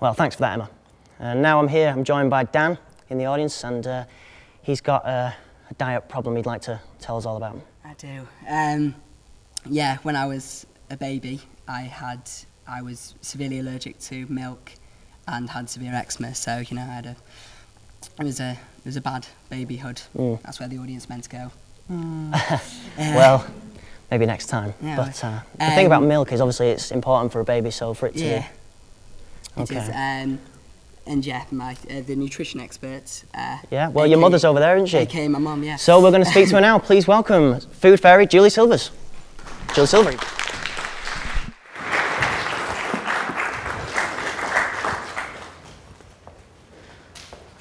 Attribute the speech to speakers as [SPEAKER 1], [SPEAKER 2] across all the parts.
[SPEAKER 1] Well, thanks for that, Emma. And now I'm joined by Dan in the audience, and he's got a diet problem he'd like to tell us all about.
[SPEAKER 2] I do. Yeah, when I was a baby, I was severely allergic to milk and had severe eczema. So you know, it was a bad babyhood. That's where the audience meant to go.
[SPEAKER 1] Well, maybe next time.
[SPEAKER 2] Yeah,
[SPEAKER 1] but the thing about milk is obviously it's important for a baby, so for it to...
[SPEAKER 2] Yeah,
[SPEAKER 1] okay.
[SPEAKER 2] It is. And yeah, the nutrition experts.
[SPEAKER 1] Yeah, well, your mother's over there, isn't she?
[SPEAKER 2] AKA my mum, yeah.
[SPEAKER 1] So we're going to speak to her now. Please welcome food fairy Julie Silvers. Julie Silver.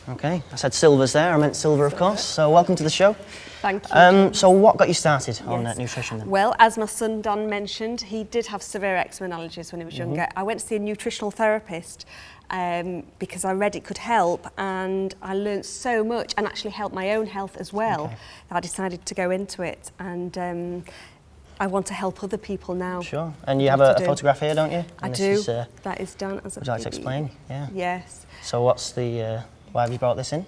[SPEAKER 1] Okay, I said Silvers there, I meant silver, of course. So welcome to the show.
[SPEAKER 3] Thank you.
[SPEAKER 1] So what got you started on nutrition then?
[SPEAKER 3] Well, as my son Don mentioned, he did have severe eczema and allergies when he was younger. I went to see a nutritional therapist because I read it could help, and I learned so much and actually helped my own health as well.
[SPEAKER 1] Okay.
[SPEAKER 3] I decided to go into it, and I want to help other people now.
[SPEAKER 1] Sure. And you have a photograph here, don't you?
[SPEAKER 3] I
[SPEAKER 1] and
[SPEAKER 3] do.
[SPEAKER 1] Is,
[SPEAKER 3] that is done as a
[SPEAKER 1] would you like to explain? Yeah.
[SPEAKER 3] Yes.
[SPEAKER 1] So what's the... why have you brought this in?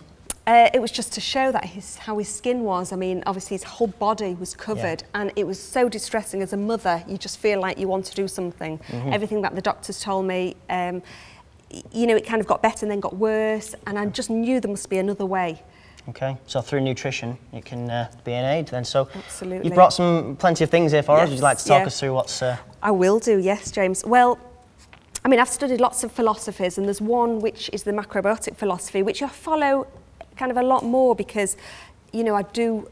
[SPEAKER 3] It was just to show that how his skin was. I mean, obviously his whole body was covered, and it was so distressing as a mother. You just feel like you want to do something. Everything that the doctors told me, you know, it kind of got better and then got worse, and I just knew there must be another way.
[SPEAKER 1] Okay, so through nutrition it can be an aid then. So
[SPEAKER 3] absolutely.
[SPEAKER 1] You've brought plenty of things here for us. Would you like to talk us through what's...
[SPEAKER 3] I will do, yes, James. Well, I mean, I've studied lots of philosophies, and there's one which is the macrobiotic philosophy, which I follow kind of a lot more because, you know, I do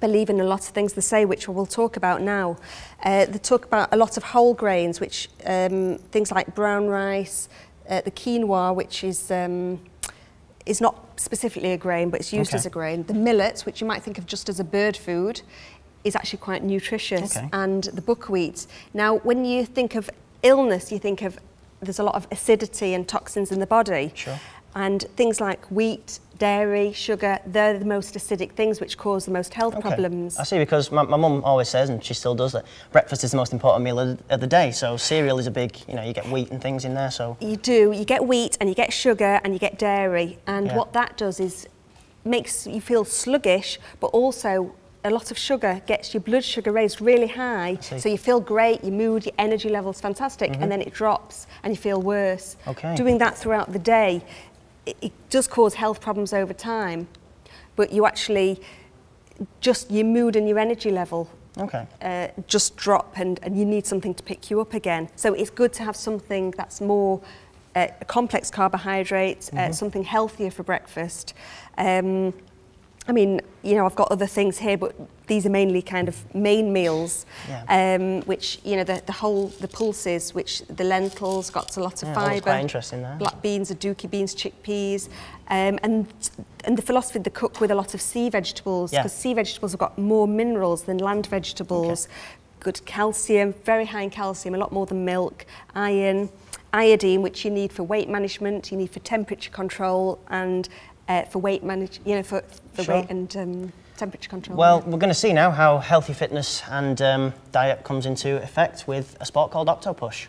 [SPEAKER 3] believe in a lot of things they say, which we'll talk about now. They talk about a lot of whole grains, which things like brown rice, the quinoa, which is not specifically a grain, but it's used as a grain. The millet, which you might think of just as a bird food, is actually quite nutritious, and the buckwheat. Now, when you think of illness, you think of there's a lot of acidity and toxins in the body.
[SPEAKER 1] Sure.
[SPEAKER 3] And things like wheat, dairy, sugar, they're the most acidic things which cause the most health problems.
[SPEAKER 1] I see, because my mum always says, and she still does, that breakfast is the most important meal of the day. So cereal is a big, you know, you get wheat and things in there, so... You
[SPEAKER 3] do. You get wheat and you get sugar and you get dairy. And what that does is makes you feel sluggish, but also a lot of sugar gets your blood sugar raised really high, so you feel great, your mood, your energy level's fantastic, and then it drops and you feel worse. Doing that throughout the day, it does cause health problems over time, but you actually just, your mood and your energy level just drop, and you need something to pick you up again. So it's good to have something that's more complex carbohydrates, something healthier for breakfast. I mean, you know, I've got other things here, but these are mainly kind of main meals, which, you know, the pulses, which the lentils got a lot of fibre.
[SPEAKER 1] That's quite interesting there.
[SPEAKER 3] Black beans, aduki beans, chickpeas, and the philosophy, they cook with a lot of sea vegetables, because sea vegetables have got more minerals than land vegetables. Good calcium, very high in calcium, a lot more than milk, iron, iodine, which you need for weight management, you need for temperature control, and for weight manage, you know, for weight and temperature control.
[SPEAKER 1] Well, we're going to see now how healthy fitness and diet comes into effect with a sport called Octopush.